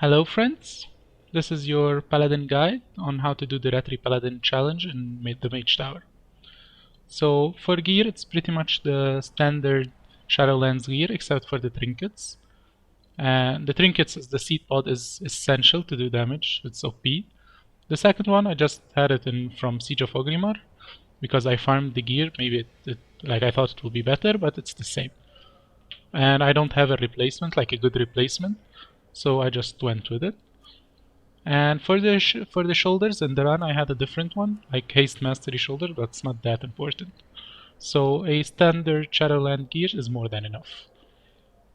Hello friends, this is your Paladin guide on how to do the Retri Paladin challenge in the Mage Tower. So for gear it's pretty much the standard Shadowlands gear except for the trinkets. And the trinkets is the seed pod is essential to do damage, it's OP. The second one I just had it in from Siege of Orgrimmar because I farmed the gear, maybe like I thought it would be better, but it's the same. And I don't have a replacement, like a good replacement, so I just went with it. And for the shoulders and the run, I had a different one, like haste mastery shoulder, but it's not that important. So a standard Shadowland gear is more than enough.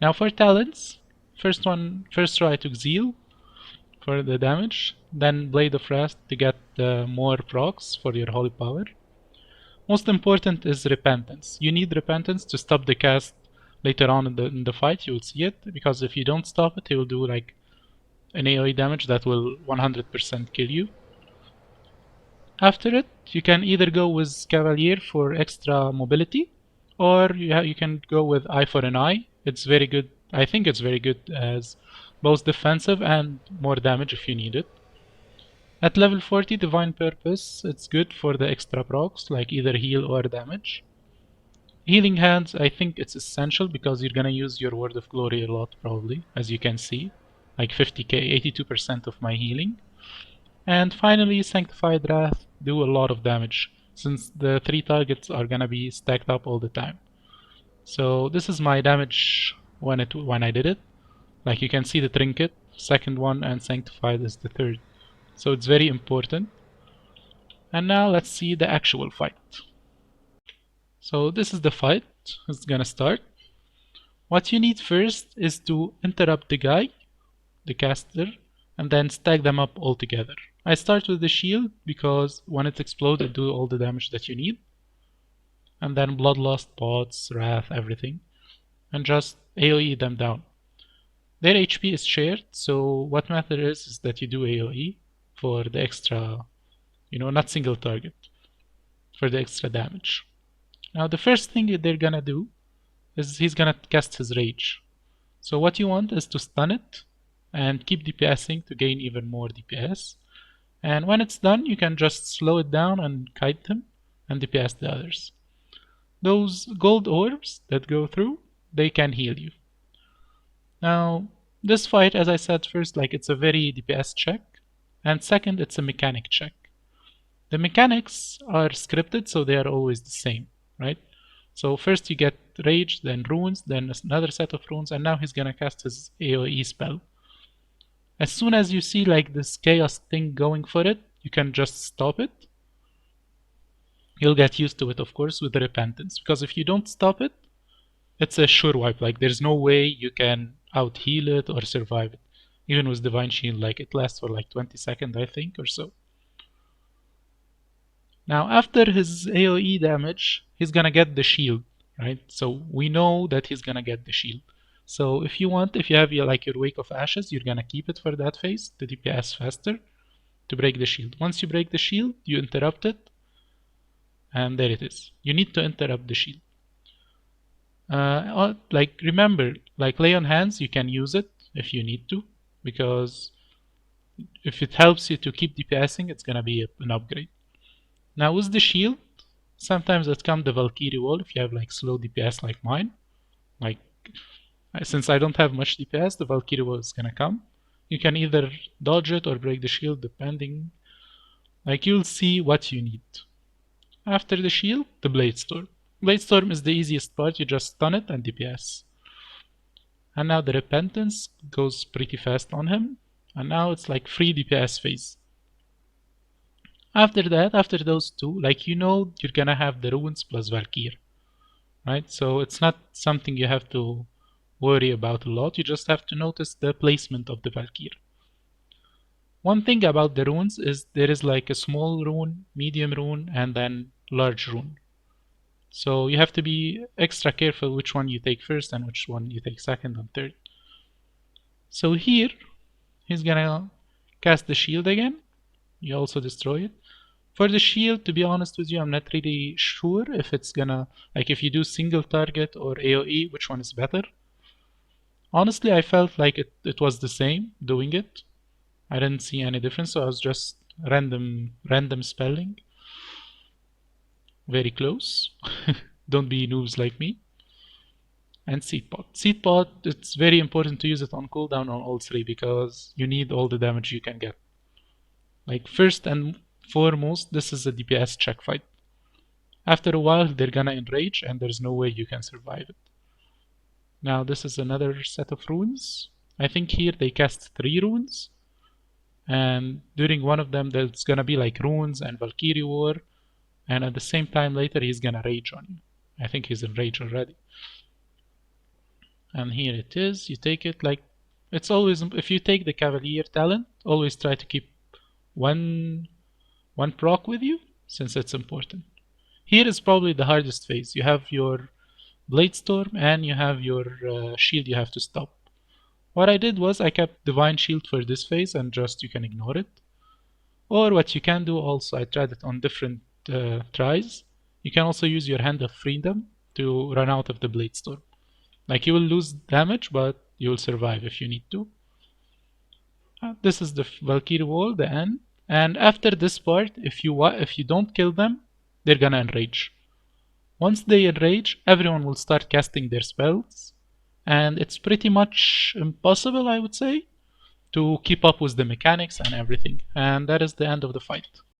Now for talents, first row I took Zeal for the damage, then Blade of Wrath to get more procs for your holy power. Most important is Repentance. You need Repentance to stop the cast later on in the fight. You will see it, because if you don't stop it, he will do like an AoE damage that will 100% kill you. After it, you can either go with Cavalier for extra mobility, or you can go with Eye for an Eye. It's very good. I think it's very good as both defensive and more damage if you need it. At level 40, Divine Purpose, it's good for the extra procs, like either heal or damage. Healing Hands, I think it's essential because you're gonna use your Word of Glory a lot probably, as you can see. Like 50k, 82% of my healing. And finally, Sanctified Wrath do a lot of damage, since the 3 targets are gonna be stacked up all the time. So this is my damage when I did it. Like you can see the Trinket, second one, and Sanctified is the third. So it's very important. And now let's see the actual fight. So this is the fight. It's gonna start. What you need first is to interrupt the guy, the caster, and then stack them up all together. I start with the shield because when it explodes it do all the damage that you need. And then Bloodlust, Pots, Wrath, everything. And just AoE them down. Their HP is shared, so what matters is that you do AoE for the extra, not single target, for the extra damage. Now the first thing they're gonna do is he's gonna cast his Rage. So what you want is to stun it and keep DPSing to gain even more DPS. And when it's done, you can just slow it down and kite him and DPS the others. Those gold orbs that go through, they can heal you. Now, this fight, as I said first, like it's a very DPS check, and second, it's a mechanic check. The mechanics are scripted, so they are always the same, right? So first you get Rage, then Runes, then another set of Runes, and now he's gonna cast his AoE spell. As soon as you see like this chaos thing going for it, you can just stop it. You'll get used to it, of course, with the Repentance, because if you don't stop it, it's a sure wipe. Like there's no way you can out heal it or survive it. Even with Divine Shield, like it lasts for like 20 seconds, I think, or so. Now after his AoE damage, he's gonna get the shield, right? So we know that he's gonna get the shield. So if you have your Wake of Ashes, you're gonna keep it for that phase to DPS faster to break the shield. Once you break the shield, you interrupt it, and there it is. You need to interrupt the shield. Remember, like Lay on Hands, you can use it if you need to, because if it helps you to keep DPSing, it's gonna be an upgrade. Now with the shield, sometimes it comes the Valkyr Wall if you have like slow DPS like mine. Like since I don't have much DPS, the Valkyr Wall is gonna come. You can either dodge it or break the shield depending. Like you'll see what you need. After the shield, the Bladestorm. Bladestorm is the easiest part, you just stun it and DPS. And now the Repentance goes pretty fast on him. And now it's like free DPS phase. After that, after those two, you're gonna have the Runes plus Valkyr, right? So it's not something you have to worry about a lot. You just have to notice the placement of the Valkyr. One thing about the runes is there is like a small rune, medium rune, and then large rune. So you have to be extra careful which one you take first and which one you take second and third. So here, he's gonna cast the shield again. You also destroy it. For the shield, to be honest with you, I'm not really sure if it's gonna, if you do single target or AoE, which one is better. Honestly, I felt like it was the same doing it. I didn't see any difference, so I was just random spelling. Very close. Don't be noobs like me. And seed pot. Seed pot, it's very important to use it on cooldown on all three because you need all the damage you can get. Like first and foremost, this is a DPS check fight. After a while, they're gonna enrage and there's no way you can survive it. Now this is another set of runes. I think here they cast 3 runes. And during one of them, there's gonna be like runes and Valkyr War. And at the same time later, he's gonna rage on you. I think he's in rage already. And here it is. You take it like it's always, if you take the Cavalier talent, always try to keep one proc with you since it's important. Here is probably the hardest phase. You have your Bladestorm and you have your shield you have to stop. What I did was I kept Divine Shield for this phase and just you can ignore it. Or what you can do also, I tried it on different tries. You can also use your Hand of Freedom to run out of the Bladestorm. Like you will lose damage, but you will survive if you need to. This is the Valkyr Wall, the end. And after this part, if you don't kill them, they're gonna enrage. Once they enrage, everyone will start casting their spells, and it's pretty much impossible, I would say, to keep up with the mechanics and everything. And that is the end of the fight.